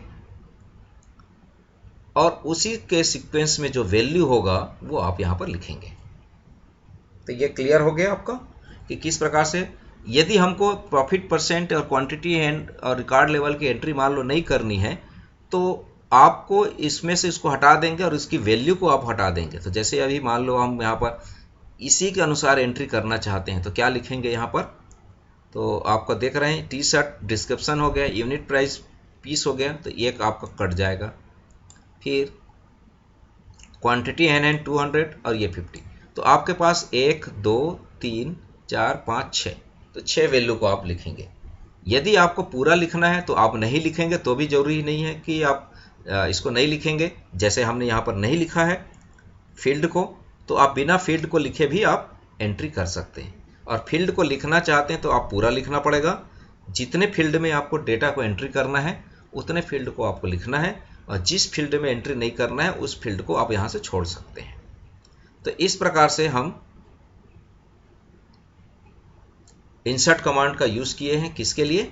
और उसी के सीक्वेंस में जो वैल्यू होगा वो आप यहाँ पर लिखेंगे। तो ये क्लियर हो गया आपका कि किस प्रकार से, यदि हमको प्रॉफिट परसेंट और क्वांटिटी एंड और रिकॉर्ड लेवल की एंट्री मान लो नहीं करनी है, तो आपको इसमें से इसको हटा देंगे और इसकी वैल्यू को आप हटा देंगे। तो जैसे अभी मान लो हम यहाँ पर इसी के अनुसार एंट्री करना चाहते हैं, तो क्या लिखेंगे यहाँ पर, तो आपको देख रहे हैं टी शर्ट डिस्क्रिप्शन हो गया, यूनिट प्राइस पीस हो गया, तो एक आपका कट जाएगा, फिर क्वांटिटी है 200 और ये 50। तो आपके पास 1 2 3 4 5 6, तो 6 वैल्यू को आप लिखेंगे। यदि आपको पूरा लिखना है तो आप नहीं लिखेंगे, तो भी जरूरी नहीं है कि आप इसको नहीं लिखेंगे। जैसे हमने यहाँ पर नहीं लिखा है फील्ड को, तो आप बिना फील्ड को लिखे भी आप एंट्री कर सकते हैं। और फील्ड को लिखना चाहते हैं तो आप पूरा लिखना पड़ेगा। जितने फील्ड में आपको डेटा को एंट्री करना है उतने फील्ड को आपको लिखना है, और जिस फील्ड में एंट्री नहीं करना है उस फील्ड को आप यहाँ से छोड़ सकते हैं। तो इस प्रकार से हम इंसर्ट कमांड का यूज किए हैं, किसके लिए,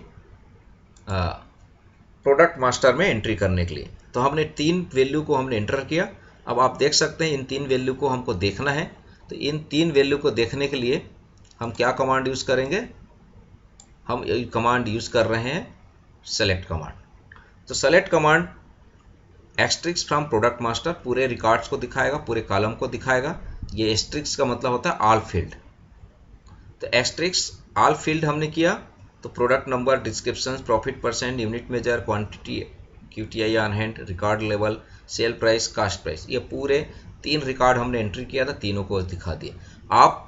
प्रोडक्ट मास्टर में एंट्री करने के लिए। तो हमने 3 वैल्यू को हमने एंटर किया। अब आप देख सकते हैं इन 3 वैल्यू को हमको देखना है। तो इन 3 वैल्यू को देखने के लिए हम क्या कमांड यूज करेंगे, हम कमांड यूज कर रहे हैं सेलेक्ट कमांड। तो select command asterisk from product master पूरे रिकॉर्ड्स को दिखाएगा, पूरे कॉलम को दिखाएगा। ये एक्सट्रिक्स का मतलब होता है ऑल फील्ड। तो एक्सट्रिक्स ऑल फील्ड हमने किया, तो product number, description, profit percent, unit measure, quantity, QTI on hand, record level, sale price, cost price, ये पूरे 3 रिकॉर्ड हमने एंट्री किया था, तीनों को दिखा दिया। आप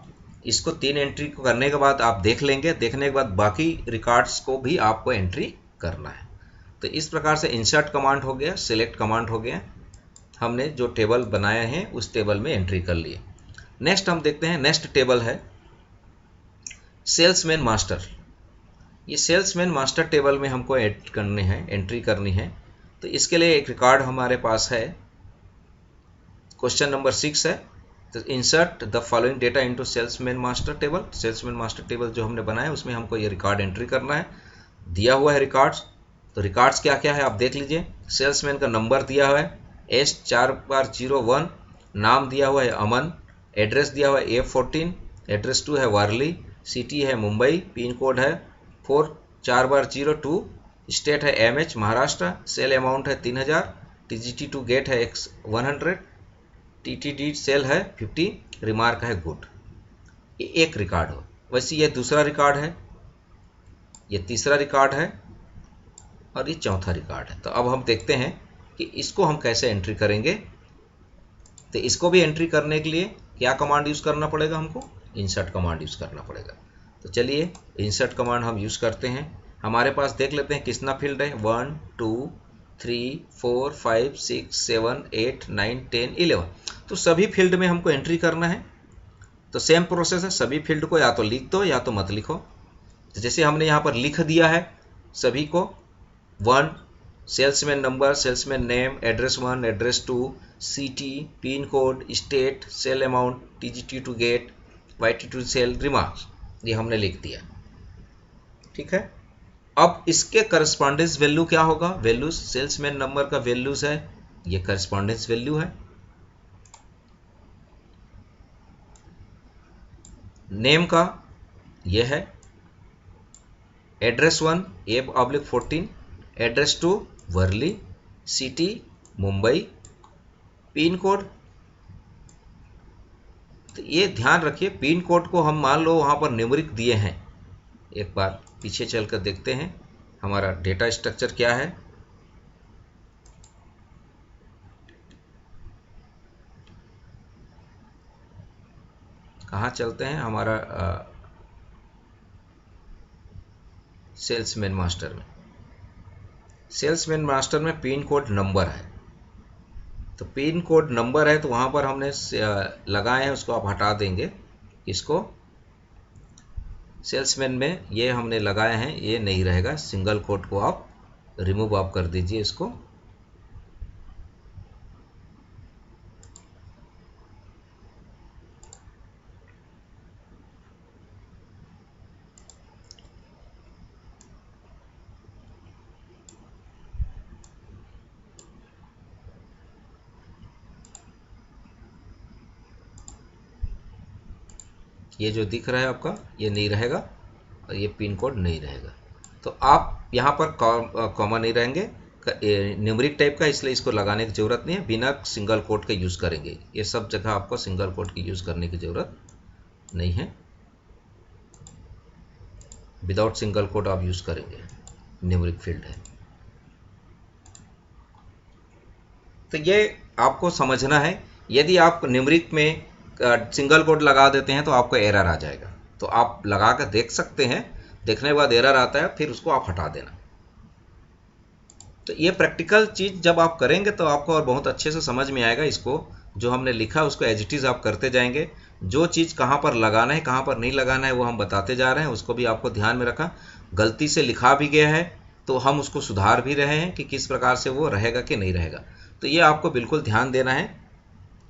इसको 3 एंट्री को करने के बाद आप देख लेंगे, देखने के बाद बाकी रिकॉर्ड्स को भी आपको एंट्री करना है। तो इस प्रकार से इंसर्ट कमांड हो गया, सिलेक्ट कमांड हो गया, हमने जो टेबल बनाया है उस टेबल में एंट्री कर लिए। नेक्स्ट हम देखते हैं, नेक्स्ट टेबल है सेल्समैन मास्टर। ये सेल्समैन मास्टर टेबल में हमको ऐड करने हैं, एंट्री करनी है। तो इसके लिए एक रिकॉर्ड हमारे पास है क्वेश्चन नंबर 6 है, तो insert the following data into salesman master table. Salesman master table जो हमने बनाया उसमें हमको ये रिकॉर्ड एंट्री करना है। दिया हुआ है रिकॉर्ड्स, तो रिकॉर्ड्स क्या क्या है आप देख लीजिए। सेल्समैन का नंबर दिया हुआ है S4001, नाम दिया हुआ है अमन, एड्रेस दिया हुआ है A14, एड्रेस 2 है वारली, सिटी है मुंबई, पिन कोड है 44002, स्टेट है MH महाराष्ट्र, सेल अमाउंट है 3000, TGT टू गेट है 100, TTD सेल है 50, रिमार्क है गुड। ये एक रिकॉर्ड हो। वैसे ये दूसरा रिकॉर्ड है, ये तीसरा रिकॉर्ड है और ये चौथा रिकॉर्ड है। तो अब हम देखते हैं कि इसको हम कैसे एंट्री करेंगे। तो इसको भी एंट्री करने के लिए क्या कमांड यूज़ करना पड़ेगा, हमको इंसर्ट कमांड यूज़ करना पड़ेगा। तो चलिए इंसर्ट कमांड हम यूज़ करते हैं। हमारे पास देख लेते हैं कितना फील्ड है, 1 2 3 4 5 6 7 8 9 10 11। तो सभी फील्ड में हमको एंट्री करना है। तो सेम प्रोसेस है, सभी फील्ड को या तो लिख दो या तो मत लिखो। तो जैसे हमने यहाँ पर लिख दिया है सभी को, 1 salesman number, salesman name, address 1, address 2, city, pin code, state, sale amount, TGT to get, YT to sale, remarks, ये हमने लिख दिया। ठीक है, अब इसके करस्पॉन्डेंस वैल्यू क्या होगा, वैल्यूज सेल्समैन नंबर का वैल्यूज है, ये करस्पॉन्डेंस वैल्यू है। नेम का ये है address 1 A/14, address 2 Worli, city Mumbai, pin code. तो ये ध्यान रखिए, पिन कोड को हम मान लो वहाँ पर न्यूमेरिक दिए हैं। एक बार पीछे चलकर देखते हैं हमारा डेटा स्ट्रक्चर क्या है। कहाँ चलते हैं, हमारा सेल्समैन मास्टर में। सेल्समैन मास्टर में पिन कोड नंबर है, तो पिन कोड नंबर है तो वहाँ पर हमने लगाए हैं, उसको आप हटा देंगे। इसको सेल्समैन में ये हमने लगाए हैं, ये नहीं रहेगा, सिंगल कोड को आप रिमूव आप कर दीजिए इसको। ये जो दिख रहा है आपका ये नहीं रहेगा और ये पिन कोड नहीं रहेगा। तो आप यहाँ पर कॉमा नहीं रहेंगे, न्यूमेरिक टाइप का, इसलिए इसको लगाने की ज़रूरत नहीं है। बिना सिंगल कोड के यूज़ करेंगे, ये सब जगह आपको सिंगल कोड की यूज़ करने की ज़रूरत नहीं है। विदाउट सिंगल कोड आप यूज़ करेंगे, न्यूमेरिक फील्ड है। तो ये आपको समझना है। यदि आप न्यूमेरिक में सिंगल कोड लगा देते हैं तो आपको एरर आ जाएगा। तो आप लगा कर देख सकते हैं, देखने के बाद एरर आता है फिर उसको आप हटा देना। तो ये प्रैक्टिकल चीज़ जब आप करेंगे तो आपको और बहुत अच्छे से समझ में आएगा। इसको जो हमने लिखा उसको एज इट इज़ आप करते जाएंगे। जो चीज़ कहाँ पर लगाना है कहाँ पर नहीं लगाना है वो हम बताते जा रहे हैं, उसको भी आपको ध्यान में रखा। गलती से लिखा भी गया है तो हम उसको सुधार भी रहे हैं कि किस प्रकार से वो रहेगा कि नहीं रहेगा। तो ये आपको बिल्कुल ध्यान देना है।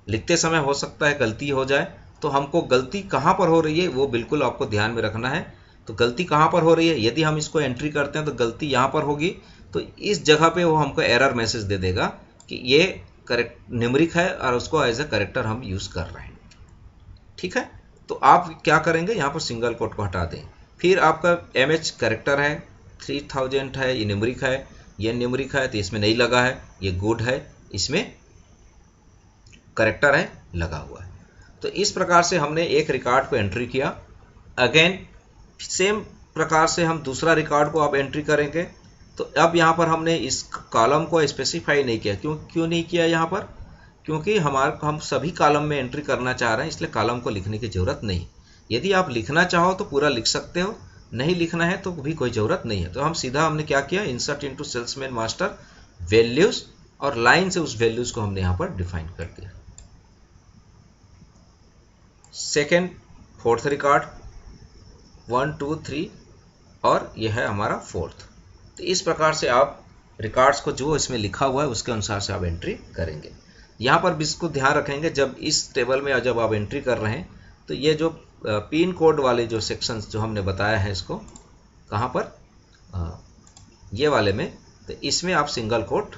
लिखते समय हो सकता है गलती हो जाए, तो हमको गलती कहाँ पर हो रही है वो बिल्कुल आपको ध्यान में रखना है। तो गलती कहाँ पर हो रही है, यदि हम इसको एंट्री करते हैं तो गलती यहाँ पर होगी, तो इस जगह पे वो हमको एरर मैसेज दे देगा कि ये करेक्ट न्यूमेरिक है और उसको एज ए करेक्टर हम यूज़ कर रहे हैं। ठीक है, तो आप क्या करेंगे, यहाँ पर सिंगल कोट को हटा दें। फिर आपका MH करेक्टर है, 3000 है, ये न्यूमेरिक है, ये न्यूमेरिक है तो इसमें नहीं लगा है, ये गुड है, इसमें करेक्टर है लगा हुआ है। तो इस प्रकार से हमने एक रिकॉर्ड को एंट्री किया। अगेन सेम प्रकार से हम दूसरा रिकॉर्ड को अब एंट्री करेंगे। तो अब यहाँ पर हमने इस कॉलम को स्पेसिफाई नहीं किया। क्यों नहीं किया यहाँ पर, क्योंकि हम सभी कॉलम में एंट्री करना चाह रहे हैं, इसलिए कॉलम को लिखने की ज़रूरत नहीं। यदि आप लिखना चाहो तो पूरा लिख सकते हो, नहीं लिखना है तो भी कोई ज़रूरत नहीं है। तो हम सीधा हमने क्या किया, insert into salesman master values, और लाइन से उस वैल्यूज़ को हमने यहाँ पर डिफाइन कर दिया। सेकेंड फोर्थ रिकॉर्ड 1 2 3 और यह है हमारा फोर्थ। तो इस प्रकार से आप रिकॉर्ड्स को जो इसमें लिखा हुआ है उसके अनुसार से आप एंट्री करेंगे। यहाँ पर भी इसको ध्यान रखेंगे, जब इस टेबल में जब आप एंट्री कर रहे हैं तो ये जो पिन कोड वाले जो सेक्शंस जो हमने बताया है, इसको कहाँ पर, ये वाले में, तो इसमें आप सिंगल कोट,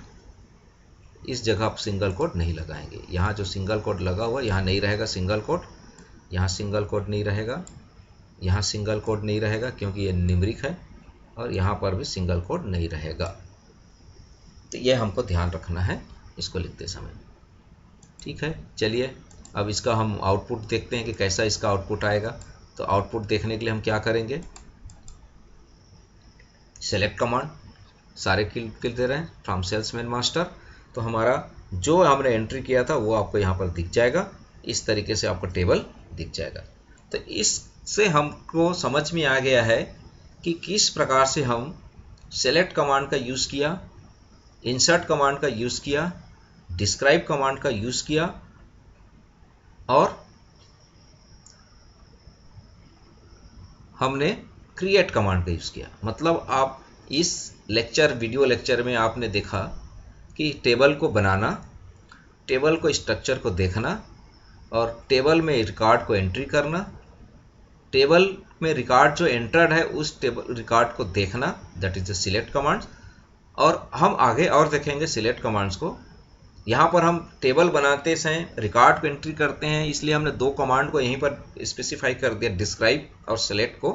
इस जगह आप सिंगल कोट नहीं लगाएंगे। यहाँ जो सिंगल कोट लगा हुआ यहाँ नहीं रहेगा सिंगल कोट, यहाँ सिंगल कोट नहीं रहेगा, यहाँ सिंगल कोट नहीं रहेगा क्योंकि ये न्यूमेरिक है, और यहाँ पर भी सिंगल कोट नहीं रहेगा। तो ये हमको ध्यान रखना है इसको लिखते समय। ठीक है, चलिए अब इसका हम आउटपुट देखते हैं कि कैसा इसका आउटपुट आएगा। तो आउटपुट देखने के लिए हम क्या करेंगे, सेलेक्ट कमांड, सारे क्लिक दे रहे हैं फ्रॉम सेल्समैन मास्टर। तो हमारा जो हमने एंट्री किया था वो आपको यहाँ पर दिख जाएगा, इस तरीके से आपको टेबल दिख जाएगा। तो इससे हमको समझ में आ गया है कि किस प्रकार से हम सेलेक्ट कमांड का यूज़ किया, इंसर्ट कमांड का यूज़ किया, डिस्क्राइब कमांड का यूज़ किया, और हमने क्रिएट कमांड का यूज़ किया। मतलब आप इस वीडियो लेक्चर में आपने देखा कि टेबल को बनाना, टेबल को स्ट्रक्चर को देखना, और टेबल में रिकॉर्ड को एंट्री करना, टेबल में रिकॉर्ड जो एंटर्ड है उस टेबल रिकॉर्ड को देखना, that is the select commands. और हम आगे और देखेंगे सिलेक्ट कमांड्स को। यहाँ पर हम टेबल बनाते समय रिकॉर्ड को एंट्री करते हैं, इसलिए हमने दो कमांड को यहीं पर स्पेसिफाई कर दिया, डिस्क्राइब और सेलेक्ट को,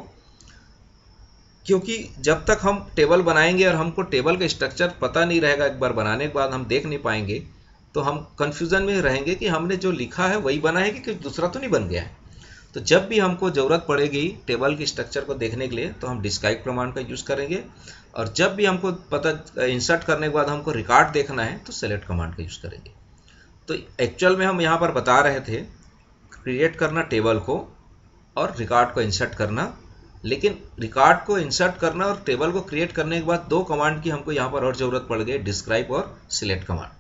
क्योंकि जब तक हम टेबल बनाएंगे और हमको टेबल का स्ट्रक्चर पता नहीं रहेगा, एक बार बनाने के बाद हम देख नहीं पाएंगे, तो हम कंफ्यूजन में रहेंगे कि हमने जो लिखा है वही बना है कि कुछ दूसरा तो नहीं बन गया है। तो जब भी हमको ज़रूरत पड़ेगी टेबल की स्ट्रक्चर को देखने के लिए तो हम डिस्क्राइब कमांड का यूज़ करेंगे, और जब भी हमको पता इंसर्ट करने के बाद हमको रिकॉर्ड देखना है तो सेलेक्ट कमांड का यूज़ करेंगे। तो एक्चुअल में हम यहाँ पर बता रहे थे क्रिएट करना टेबल को और रिकॉर्ड को इंसर्ट करना, लेकिन रिकॉर्ड को इंसर्ट करना और टेबल को क्रिएट करने के बाद दो कमांड की हमको यहाँ पर और ज़रूरत पड़ गई, डिस्क्राइब और सिलेक्ट कमांड।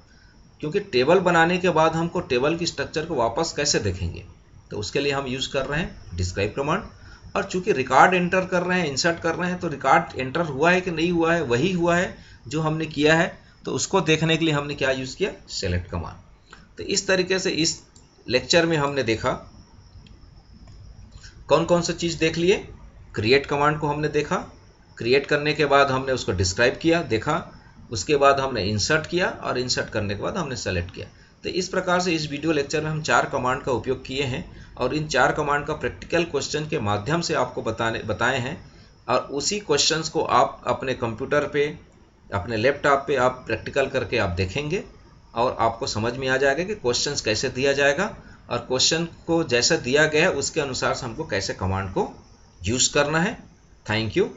क्योंकि टेबल बनाने के बाद हमको टेबल की स्ट्रक्चर को वापस कैसे देखेंगे, तो उसके लिए हम यूज़ कर रहे हैं डिस्क्राइब कमांड। और चूंकि रिकॉर्ड एंटर कर रहे हैं, इंसर्ट कर रहे हैं, तो रिकॉर्ड एंटर हुआ है कि नहीं हुआ है, वही हुआ है जो हमने किया है, तो उसको देखने के लिए हमने क्या यूज़ किया, सेलेक्ट कमांड। तो इस तरीके से इस लेक्चर में हमने देखा कौन कौन सा चीज़ देख लिए। क्रिएट कमांड को हमने देखा, क्रिएट करने के बाद हमने उसको डिस्क्राइब किया, देखा, उसके बाद हमने इंसर्ट किया, और इंसर्ट करने के बाद हमने सेलेक्ट किया। तो इस प्रकार से इस वीडियो लेक्चर में हम 4 कमांड का उपयोग किए हैं, और इन 4 कमांड का प्रैक्टिकल क्वेश्चन के माध्यम से आपको बताए हैं, और उसी क्वेश्चंस को आप अपने कंप्यूटर पे, अपने लैपटॉप पे आप प्रैक्टिकल करके आप देखेंगे, और आपको समझ में आ जाएगा कि क्वेश्चंस कैसे दिया जाएगा, और क्वेश्चन को जैसा दिया गया है उसके अनुसार से हमको कैसे कमांड को यूज़ करना है। Thank you.